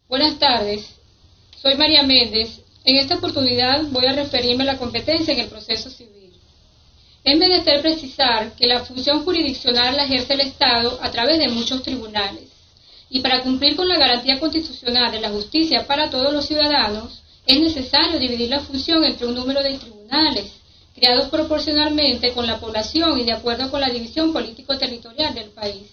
Buenas tardes, soy María Méndez. En esta oportunidad voy a referirme a la competencia en el proceso civil. Es menester precisar que la función jurisdiccional la ejerce el Estado a través de muchos tribunales, y para cumplir con la garantía constitucional de la justicia para todos los ciudadanos, es necesario dividir la función entre un número de tribunales, creados proporcionalmente con la población y de acuerdo con la división político-territorial del país.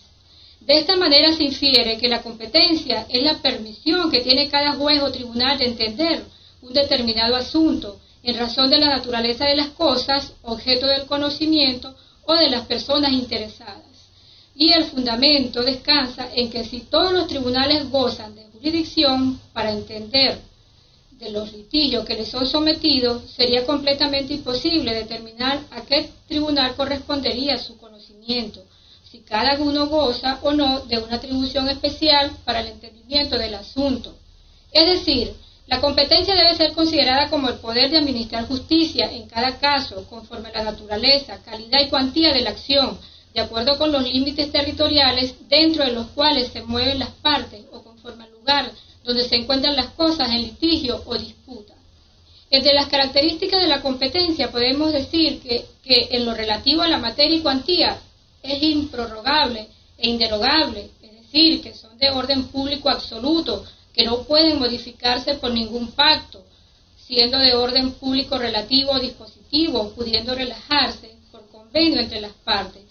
De esta manera se infiere que la competencia es la permisión que tiene cada juez o tribunal de entender un determinado asunto en razón de la naturaleza de las cosas, objeto del conocimiento o de las personas interesadas. Y el fundamento descansa en que si todos los tribunales gozan de jurisdicción para entender de los litigios que les son sometidos, sería completamente imposible determinar a qué tribunal correspondería su conocimiento, si cada uno goza o no de una atribución especial para el entendimiento del asunto. Es decir, la competencia debe ser considerada como el poder de administrar justicia en cada caso, conforme a la naturaleza, calidad y cuantía de la acción, de acuerdo con los límites territoriales dentro de los cuales se mueven las partes o conforme al lugar donde se encuentran las cosas en litigio o disputa. Entre las características de la competencia podemos decir que en lo relativo a la materia y cuantía es improrrogable e inderogable, es decir, que son de orden público absoluto, que no pueden modificarse por ningún pacto, siendo de orden público relativo o dispositivo, pudiendo relajarse por convenio entre las partes.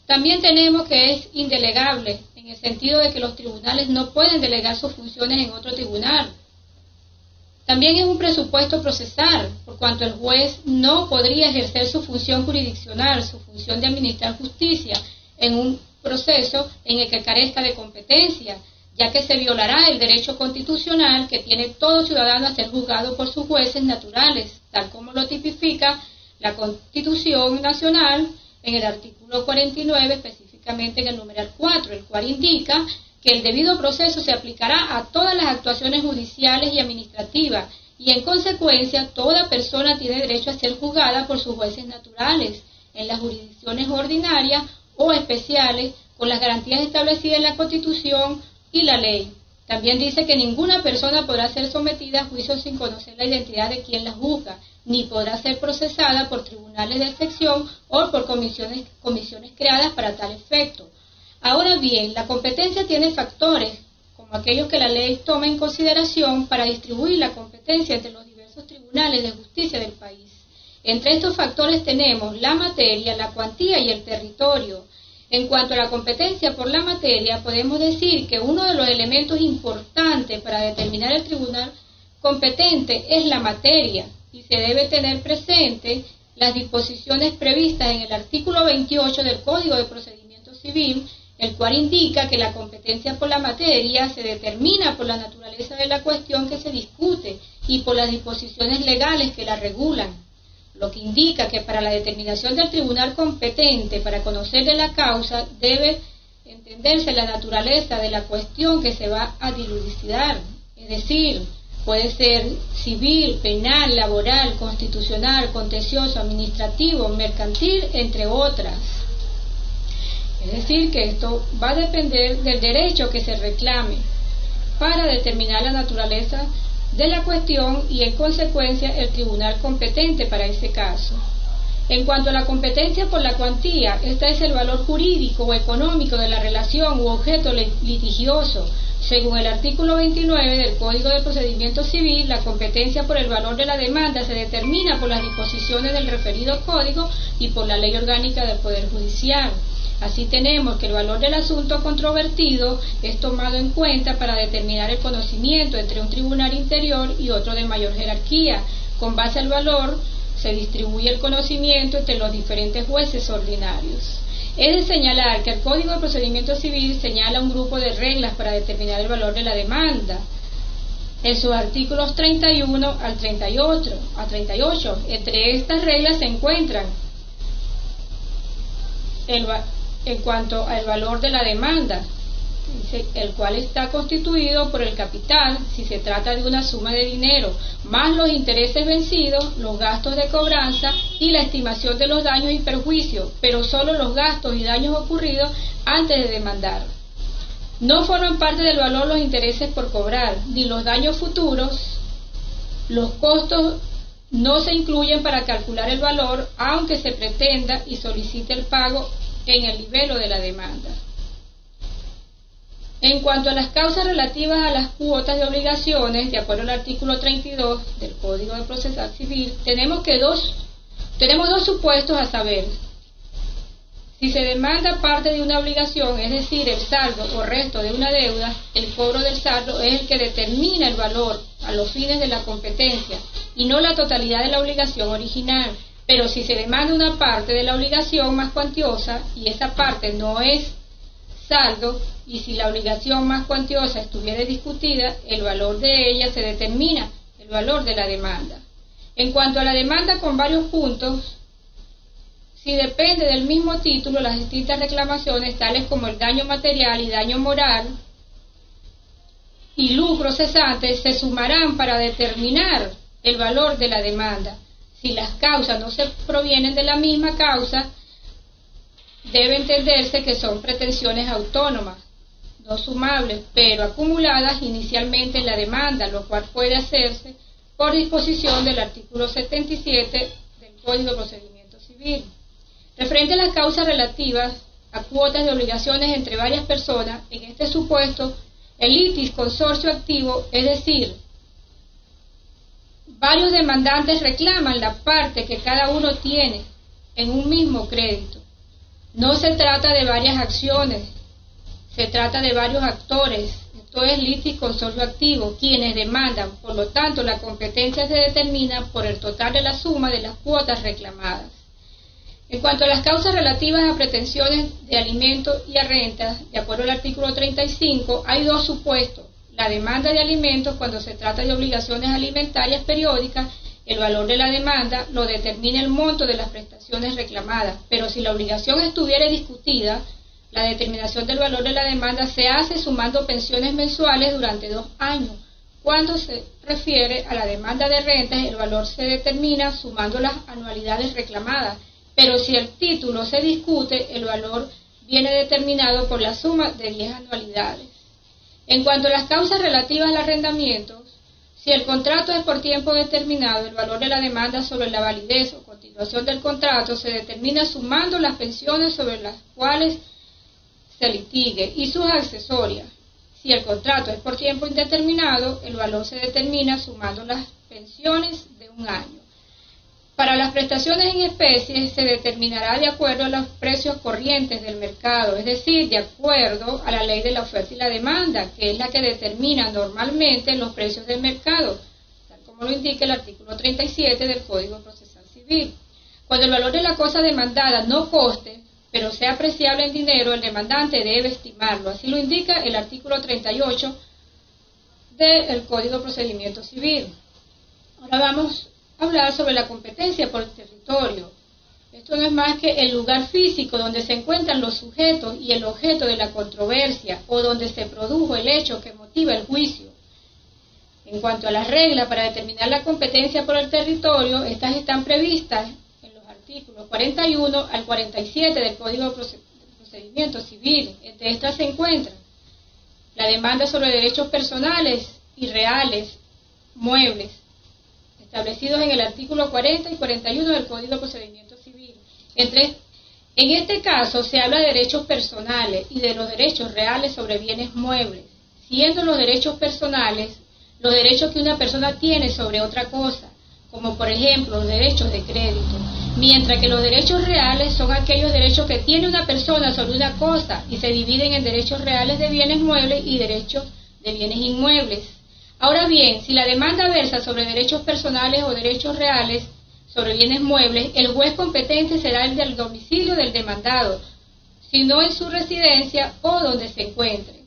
También tenemos que es indelegable, en el sentido de que los tribunales no pueden delegar sus funciones en otro tribunal. También es un presupuesto procesal, por cuanto el juez no podría ejercer su función jurisdiccional, su función de administrar justicia, en un proceso en el que carezca de competencia, ya que se violará el derecho constitucional que tiene todo ciudadano a ser juzgado por sus jueces naturales, tal como lo tipifica la Constitución Nacional en el artículo 49, específicamente en el numeral 4, el cual indica que el debido proceso se aplicará a todas las actuaciones judiciales y administrativas, y en consecuencia toda persona tiene derecho a ser juzgada por sus jueces naturales, en las jurisdicciones ordinarias o especiales, con las garantías establecidas en la Constitución y la ley. También dice que ninguna persona podrá ser sometida a juicio sin conocer la identidad de quien la juzga, ni podrá ser procesada por tribunales de sección o por comisiones creadas para tal efecto. Ahora bien, la competencia tiene factores, como aquellos que la ley toma en consideración para distribuir la competencia entre los diversos tribunales de justicia del país. Entre estos factores tenemos la materia, la cuantía y el territorio. En cuanto a la competencia por la materia, podemos decir que uno de los elementos importantes para determinar el tribunal competente es la materia, y se debe tener presente las disposiciones previstas en el artículo 28 del Código de Procedimiento Civil, el cual indica que la competencia por la materia se determina por la naturaleza de la cuestión que se discute y por las disposiciones legales que la regulan, lo que indica que para la determinación del tribunal competente para conocer de la causa debe entenderse la naturaleza de la cuestión que se va a dilucidar, es decir, puede ser civil, penal, laboral, constitucional, contencioso, administrativo, mercantil, entre otras. Es decir, que esto va a depender del derecho que se reclame para determinar la naturaleza de la cuestión y, en consecuencia, el tribunal competente para ese caso. En cuanto a la competencia por la cuantía, esta es el valor jurídico o económico de la relación u objeto litigioso. Según el artículo 29 del Código de Procedimiento Civil, la competencia por el valor de la demanda se determina por las disposiciones del referido código y por la Ley Orgánica del Poder Judicial. Así tenemos que el valor del asunto controvertido es tomado en cuenta para determinar el conocimiento entre un tribunal interior y otro de mayor jerarquía. Con base al valor se distribuye el conocimiento entre los diferentes jueces ordinarios. Es de señalar que el Código de Procedimiento Civil señala un grupo de reglas para determinar el valor de la demanda. En sus artículos 31 al 38, entre estas reglas se encuentran en cuanto al valor de la demanda, el cual está constituido por el capital, si se trata de una suma de dinero, más los intereses vencidos, los gastos de cobranza y la estimación de los daños y perjuicios, pero solo los gastos y daños ocurridos antes de demandar. No forman parte del valor los intereses por cobrar, ni los daños futuros. Los costos no se incluyen para calcular el valor, aunque se pretenda y solicite el pago en el nivel de la demanda. En cuanto a las causas relativas a las cuotas de obligaciones, de acuerdo al artículo 32 del Código de Procesal Civil, tenemos dos supuestos a saber. Si se demanda parte de una obligación, es decir, el saldo o resto de una deuda, el cobro del saldo es el que determina el valor a los fines de la competencia y no la totalidad de la obligación original. Pero si se demanda una parte de la obligación más cuantiosa y esa parte no es saldo, y si la obligación más cuantiosa estuviera discutida, el valor de ella se determina el valor de la demanda. En cuanto a la demanda con varios puntos, si depende del mismo título, las distintas reclamaciones, tales como el daño material y daño moral y lucro cesante, se sumarán para determinar el valor de la demanda. Si las causas no se provienen de la misma causa, debe entenderse que son pretensiones autónomas, no sumables, pero acumuladas inicialmente en la demanda, lo cual puede hacerse por disposición del artículo 77 del Código de Procedimiento Civil. Referente a las causas relativas a cuotas de obligaciones entre varias personas, en este supuesto, el litis consorcio activo, es decir, varios demandantes reclaman la parte que cada uno tiene en un mismo crédito. No se trata de varias acciones, se trata de varios actores. Esto es litis consorcio activo, quienes demandan. Por lo tanto, la competencia se determina por el total de la suma de las cuotas reclamadas. En cuanto a las causas relativas a pretensiones de alimentos y a rentas, de acuerdo al artículo 35, hay dos supuestos. La demanda de alimentos, cuando se trata de obligaciones alimentarias periódicas, el valor de la demanda lo determina el monto de las prestaciones reclamadas, pero si la obligación estuviera discutida, la determinación del valor de la demanda se hace sumando pensiones mensuales durante 2 años. Cuando se refiere a la demanda de rentas, el valor se determina sumando las anualidades reclamadas, pero si el título se discute, el valor viene determinado por la suma de 10 anualidades. En cuanto a las causas relativas al arrendamiento, si el contrato es por tiempo determinado, el valor de la demanda sobre la validez o continuación del contrato se determina sumando las pensiones sobre las cuales se litigue y sus accesorias. Si el contrato es por tiempo indeterminado, el valor se determina sumando las pensiones de 1 año. Para las prestaciones en especie se determinará de acuerdo a los precios corrientes del mercado, es decir, de acuerdo a la ley de la oferta y la demanda, que es la que determina normalmente los precios del mercado, tal como lo indica el artículo 37 del Código Procesal Civil. Cuando el valor de la cosa demandada no coste, pero sea apreciable en dinero, el demandante debe estimarlo. Así lo indica el artículo 38 del Código de Procedimiento Civil. Ahora vamos a hablar sobre la competencia por territorio. Esto no es más que el lugar físico donde se encuentran los sujetos y el objeto de la controversia, o donde se produjo el hecho que motiva el juicio. En cuanto a las reglas para determinar la competencia por el territorio, estas están previstas en los artículos 41 al 47 del Código de Procedimiento Civil. Entre estas se encuentran la demanda sobre derechos personales y reales, muebles, establecidos en el artículo 40 y 41 del Código de Procedimiento Civil. En este caso se habla de derechos personales y de los derechos reales sobre bienes muebles, siendo los derechos personales los derechos que una persona tiene sobre otra cosa, como por ejemplo los derechos de crédito, mientras que los derechos reales son aquellos derechos que tiene una persona sobre una cosa y se dividen en derechos reales de bienes muebles y derechos de bienes inmuebles. Ahora bien, si la demanda versa sobre derechos personales o derechos reales sobre bienes muebles, el juez competente será el del domicilio del demandado, sino en su residencia o donde se encuentre.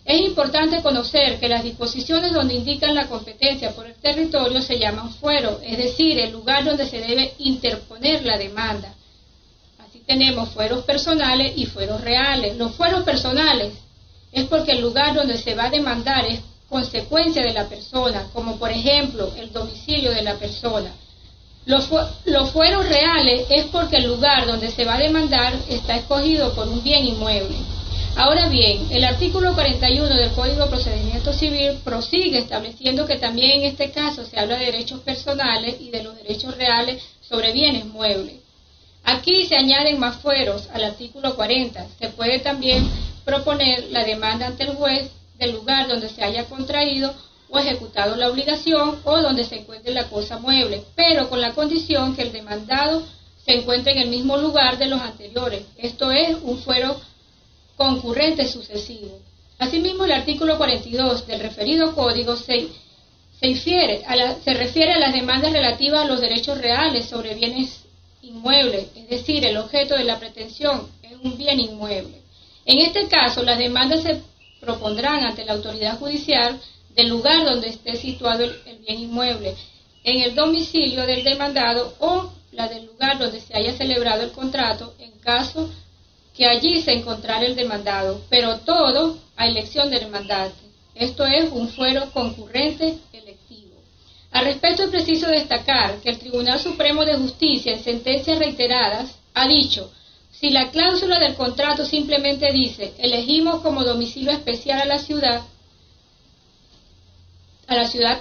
Es importante conocer que las disposiciones donde indican la competencia por el territorio se llaman fuero, es decir, el lugar donde se debe interponer la demanda. Así tenemos fueros personales y fueros reales. Los fueros personales es porque el lugar donde se va a demandar es consecuencia de la persona, como por ejemplo el domicilio de la persona. Los fueros reales es porque el lugar donde se va a demandar está escogido por un bien inmueble. Ahora bien, el artículo 41 del Código de Procedimiento Civil prosigue estableciendo que también en este caso se habla de derechos personales y de los derechos reales sobre bienes muebles. Aquí se añaden más fueros al artículo 40. Se puede también proponer la demanda ante el juez del lugar donde se haya contraído o ejecutado la obligación o donde se encuentre la cosa mueble, pero con la condición que el demandado se encuentre en el mismo lugar de los anteriores. Esto es un fuero concurrente sucesivo. Asimismo, el artículo 42 del referido código se refiere a las demandas relativas a los derechos reales sobre bienes inmuebles, es decir, el objeto de la pretensión es un bien inmueble. En este caso, las demandas se propondrán ante la autoridad judicial del lugar donde esté situado el bien inmueble, en el domicilio del demandado o la del lugar donde se haya celebrado el contrato, en caso que allí se encontrara el demandado, pero todo a elección del demandante. Esto es un fuero concurrente electivo. Al respecto es preciso destacar que el Tribunal Supremo de Justicia, en sentencias reiteradas, ha dicho: si la cláusula del contrato simplemente dice elegimos como domicilio especial a la ciudad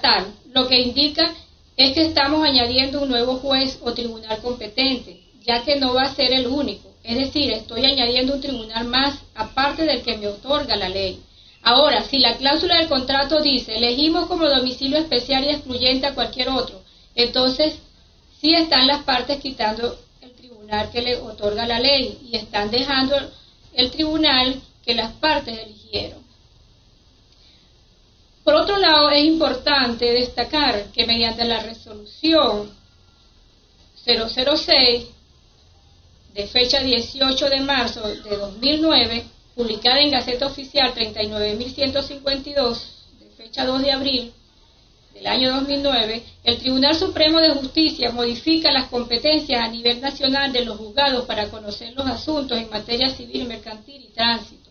tal, lo que indica es que estamos añadiendo un nuevo juez o tribunal competente, ya que no va a ser el único. Es decir, estoy añadiendo un tribunal más aparte del que me otorga la ley. Ahora, si la cláusula del contrato dice elegimos como domicilio especial y excluyente a cualquier otro, entonces sí están las partes quitando el tribunal que le otorga la ley y están dejando el tribunal que las partes eligieron. Por otro lado, es importante destacar que mediante la resolución 006 de fecha 18 de marzo de 2009, publicada en Gaceta Oficial 39.152, de fecha 2 de abril del año 2009, el Tribunal Supremo de Justicia modifica las competencias a nivel nacional de los juzgados para conocer los asuntos en materia civil, mercantil y tránsito.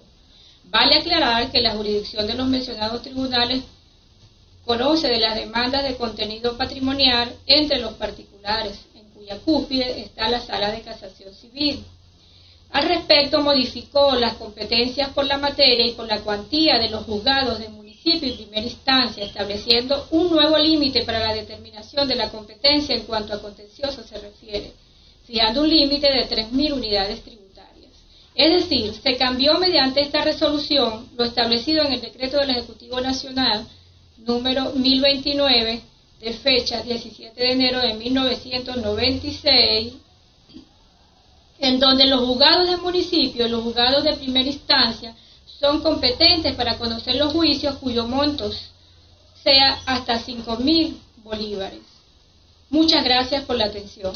Vale aclarar que la jurisdicción de los mencionados tribunales conoce de las demandas de contenido patrimonial entre los particulares, en cuya cúspide está la Sala de Casación Civil. Al respecto, modificó las competencias por la materia y por la cuantía de los juzgados de municipio y primera instancia, estableciendo un nuevo límite para la determinación de la competencia en cuanto a contencioso se refiere, fijando un límite de 3.000 unidades tributarias. Es decir, se cambió mediante esta resolución lo establecido en el Decreto del Ejecutivo Nacional número 1029 de fecha 17 de enero de 1996, en donde los juzgados de municipio y los juzgados de primera instancia son competentes para conocer los juicios cuyos montos sea hasta 5.000 bolívares. Muchas gracias por la atención.